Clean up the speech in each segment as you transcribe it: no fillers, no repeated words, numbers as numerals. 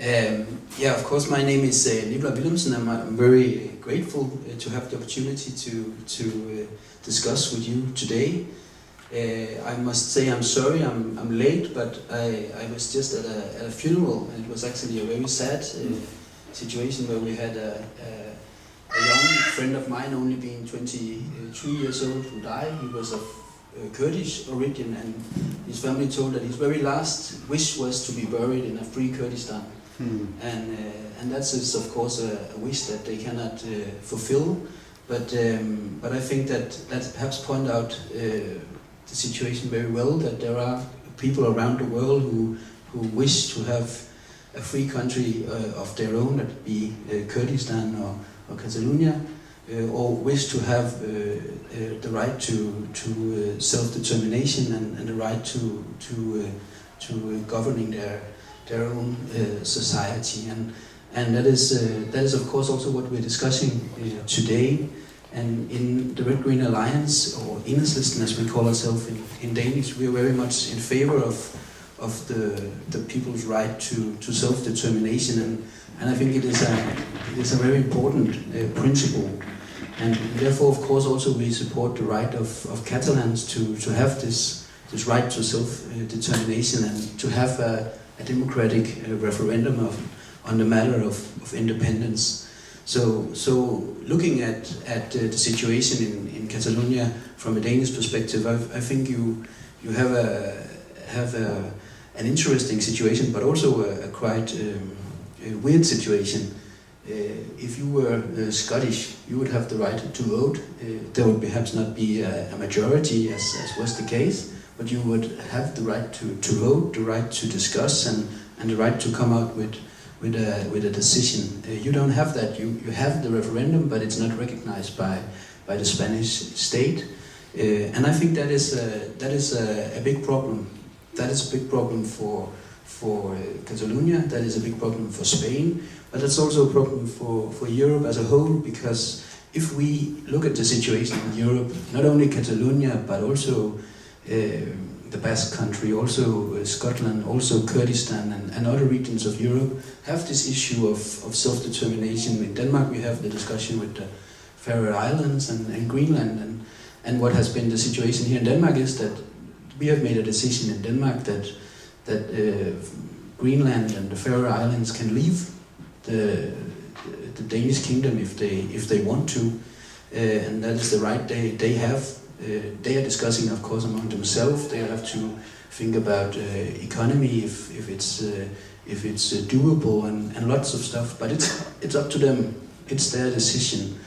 Yeah, of course, my name is Nikolaj Villumsen. I'm very grateful to have the opportunity to discuss with you today. I must say I'm sorry I'm late, but I was just at a funeral, and it was actually a very sad situation where we had a young friend of mine, only being 23 years old, who died. He was of Kurdish origin, and his family told that his very last wish was to be buried in a free Kurdistan. And that is, of course, a wish that they cannot fulfill. But I think that perhaps point out the situation very well, that there are people around the world who wish to have a free country of their own, that would be Kurdistan or Catalonia, or wish to have the right to self-determination and the right to governing their own society, and that is of course also what we're discussing today. And in the Red Green Alliance, or ENHEDSLISTEN as we call ourselves in Danish, we are very much in favor of the people's right to self-determination, and I think it is a very important principle. And therefore, of course, also we support the right of Catalans to have this right to self-determination and to have a democratic referendum on the matter of independence. So looking at the situation in Catalonia from a Danish perspective, I think you have an interesting situation, but also a quite weird situation. If you were Scottish, you would have the right to vote. There would perhaps not be a majority, as was the case, but you would have the right to vote, the right to discuss, and the right to come out with a decision. You don't have that. You have the referendum, but it's not recognized by the Spanish state, and I think that is a big problem. That is a big problem for Catalonia. That is a big problem for Spain. But that's also a problem for Europe as a whole, because if we look at the situation in Europe, not only Catalonia, but also the Basque country, also Scotland, also Kurdistan and other regions of Europe have this issue of self-determination. In Denmark we have the discussion with the Faroe Islands and Greenland, and what has been the situation here in Denmark is that we have made a decision in Denmark that Greenland and the Faroe Islands can leave the Danish kingdom if they want to, and that is the right they have. They are discussing, of course, among themselves. They have to think about economy, if it's doable, and lots of stuff. But it's up to them. It's their decision,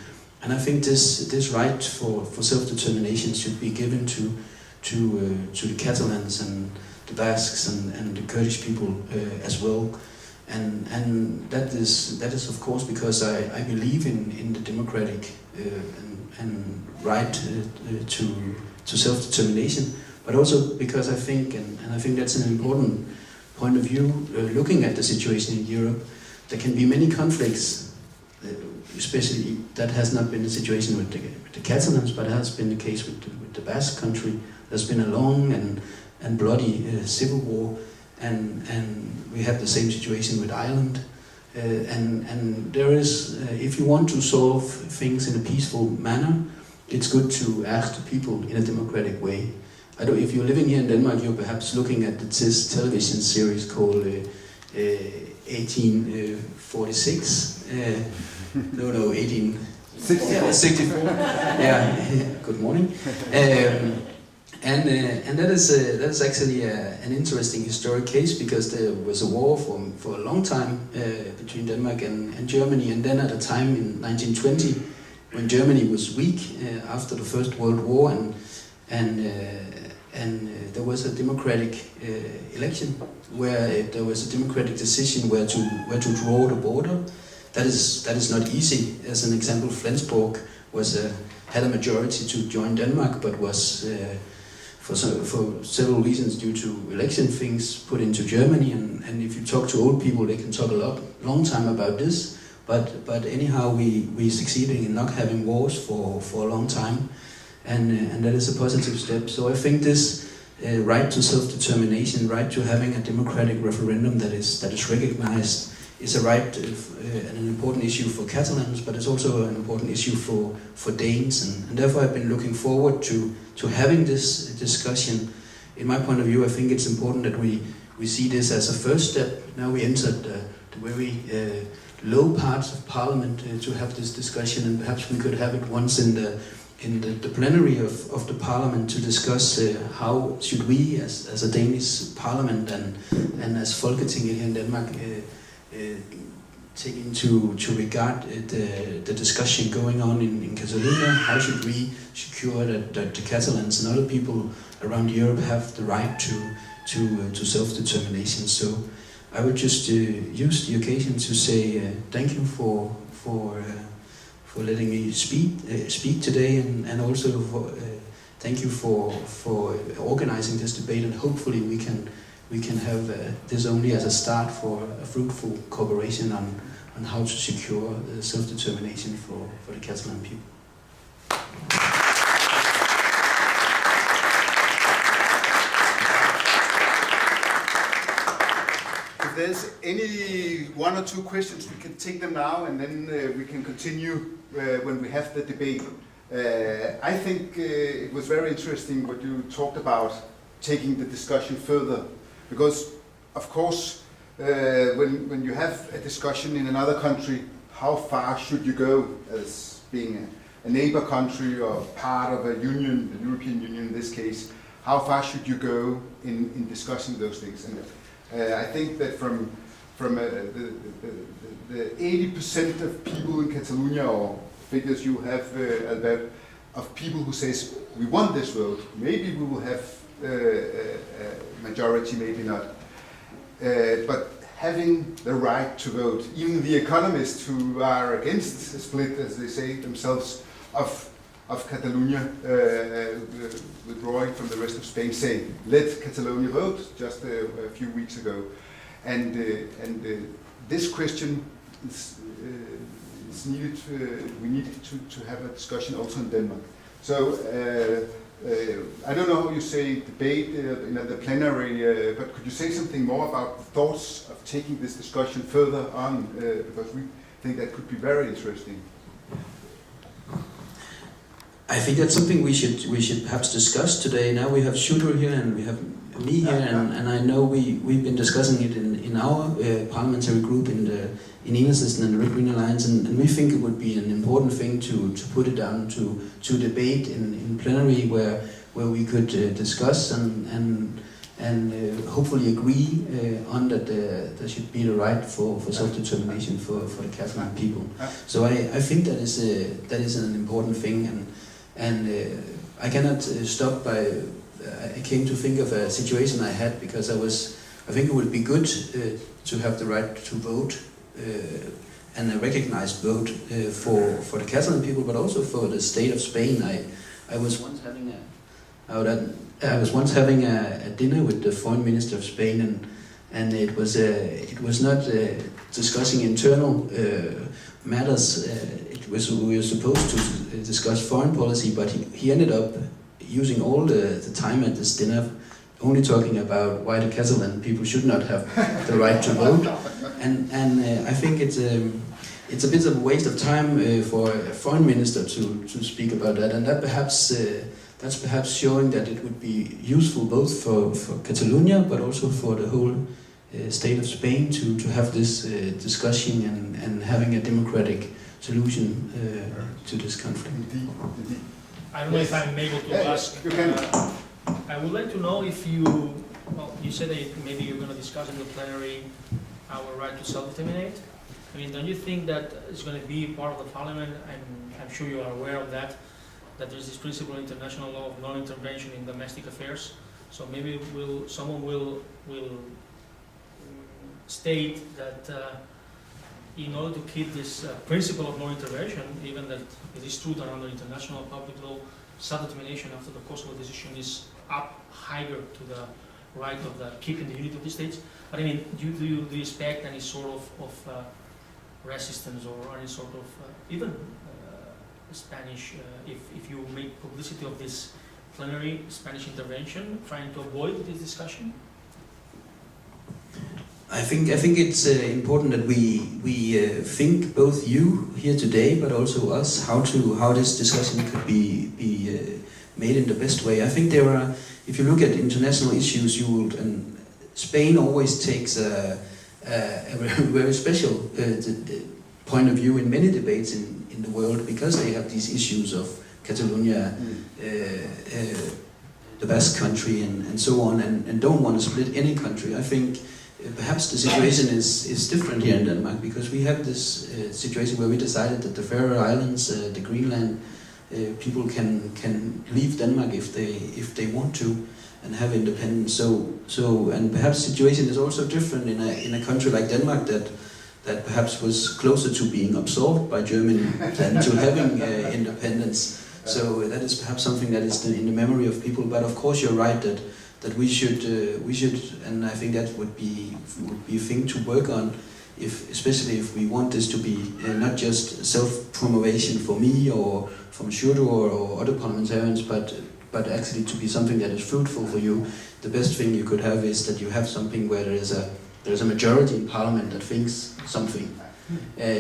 and I think this right for self-determination should be given to the Catalans and the Basques and the Kurdish people as well. And that is of course because I believe in the democratic and right to self-determination, but also because I think, and I think that's an important point of view, looking at the situation in Europe, there can be many conflicts, especially that has not been the situation with the Catalans, but it has been the case with the Basque country. There's been a long and bloody civil war, and we have the same situation with Ireland. And there is, if you want to solve things in a peaceful manner, it's good to ask the people in a democratic way. I don't, if you're living here in Denmark, you're perhaps looking at this television series called 1846. No, 1864. Yeah, good morning. And that is actually an interesting historic case, because there was a war for a long time between Denmark and Germany, and then at a time in 1920, when Germany was weak after the First World War, and there was a democratic election where there was a democratic decision where to draw the border. That is not easy. As an example, Flensborg had a majority to join Denmark, but was for several reasons, due to election things, put into Germany. And if you talk to old people, they can talk a long time about this. But anyhow, we succeeded in not having wars for a long time, and that is a positive step. So I think this right to self-determination, right to having a democratic referendum that is recognized, is a right and an important issue for Catalans, but it's also an important issue for Danes, and therefore I've been looking forward to having this discussion. In my point of view, I think it's important that we see this as a first step. Now we entered the very low parts of Parliament to have this discussion, and perhaps we could have it once in the plenary of the Parliament to discuss how should we, as a Danish Parliament and as Folketinget here in Denmark, take into regard the discussion going on in Catalonia. How should we secure that the Catalans and other people around Europe have the right to self-determination? So I would just use the occasion to say thank you for letting me speak today, and also thank you for organizing this debate, and hopefully we can have this only as a start for a fruitful cooperation on how to secure self-determination for the Catalan people. If there's any one or two questions, we can take them now, and then we can continue when we have the debate. I think it was very interesting what you talked about, taking the discussion further, because of course when you have a discussion in another country, how far should you go as being a neighbor country or part of a union, the European Union in this case, how far should you go in discussing those things? And I think that from the 80% of people in Catalonia, or figures you have, Albert, of people who says we want this vote, maybe we will have a majority, maybe not. But having the right to vote, even the economists who are against a split, as they say themselves, of Catalonia withdrawing from the rest of Spain, say let Catalonia vote just a few weeks ago, and this question is needed. We need to have a discussion also in Denmark. So I don't know how you say debate in the plenary, but could you say something more about the thoughts of taking this discussion further on, because we think that could be very interesting. I think that's something we should perhaps discuss today. Now we have Shooter here and we have me here, and I know we've been discussing it in our parliamentary group in ENHEDSLISTEN and the Red Green Alliance, and we think it would be an important thing to put it down to debate in plenary where we could discuss and hopefully agree on that there should be the right for self-determination for the Catalan people. So I think that is an important thing, and I cannot stop by. I came to think of a situation I had, because I think it would be good to have the right to vote and a recognized vote for the Catalan people, but also for the state of Spain. I was once having a dinner with the foreign minister of Spain, and it was not discussing internal matters. We were supposed to discuss foreign policy, but he ended up using all the time at this dinner only talking about why the Catalan people should not have the right to vote, and I think it's a bit of a waste of time for a foreign minister to speak about that, and that's perhaps showing that it would be useful both for Catalonia but also for the whole state of Spain to have this discussion and having a democratic solution to this conflict. I don't know if I'm able to ask. I would like to know if you said that maybe you're going to discuss in the plenary our right to self-determinate. I mean, don't you think that it's going to be part of the parliament? I'm sure you are aware of that there's this principle in international law of non-intervention in domestic affairs. So maybe someone will state that in order to keep this principle of non-intervention, even that it is true that under international public law, self-determination after the Kosovo decision is up higher to the right of keeping the unity of the states. But I mean, do you expect any sort of resistance or any sort of even Spanish, if you make publicity of this plenary Spanish intervention, trying to avoid this discussion? I think it's important that we think, both you here today, but also us, how this discussion could be made in the best way. I think there are, if you look at international issues, and Spain always takes a very special point of view in many debates in the world, because they have these issues of Catalonia, the Basque country, and so on, and don't want to split any country. I think perhaps the situation is different here in Denmark, because we have this situation where we decided that the Faroe Islands, the Greenland, people can leave Denmark if they want to and have independence. So and perhaps the situation is also different in a country like Denmark that perhaps was closer to being absorbed by Germany than to having independence. So that is perhaps something that is in the memory of people. But of course, you're right that we should, and I think that would be a thing to work on, especially if we want this to be not just self-promotion for me or from Sjurdur or other parliamentarians, but actually to be something that is fruitful for you. The best thing you could have is that you have something where there is a majority in parliament that thinks something.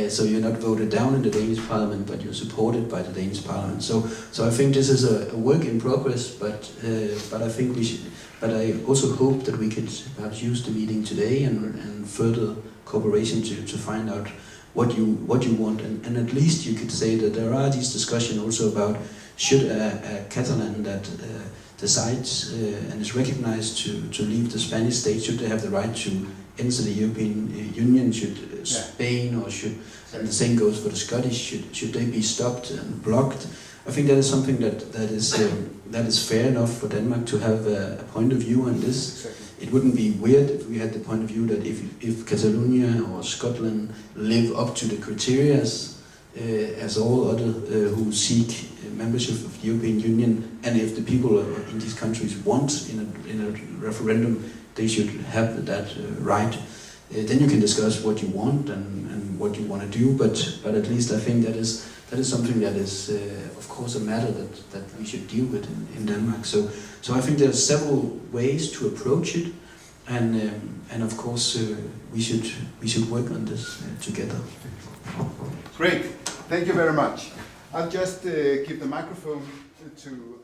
So you're not voted down in the Danish parliament, but you're supported by the Danish parliament. So I think this is a work in progress, but I think we should. But I also hope that we could perhaps use the meeting today and further cooperation to find out what you want, and at least you could say that there are these discussions also about, should a Catalan that decides and is recognized to leave the Spanish state, should they have the right to enter the European Union? Should Spain, or and the same goes for the Scottish, should they be stopped and blocked? I think that is something that is fair enough for Denmark to have a point of view on this. Exactly. It wouldn't be weird if we had the point of view that if Catalonia or Scotland live up to the criteria as all other who seek membership of the European Union, and if the people in these countries want in a referendum, they should have that right. Then you can discuss what you want and what you want to do, but at least I think that is something that is, of course, a matter that we should deal with in Denmark. So I think there are several ways to approach it, and of course we should work on this together. Great, thank you very much. I'll just give the microphone to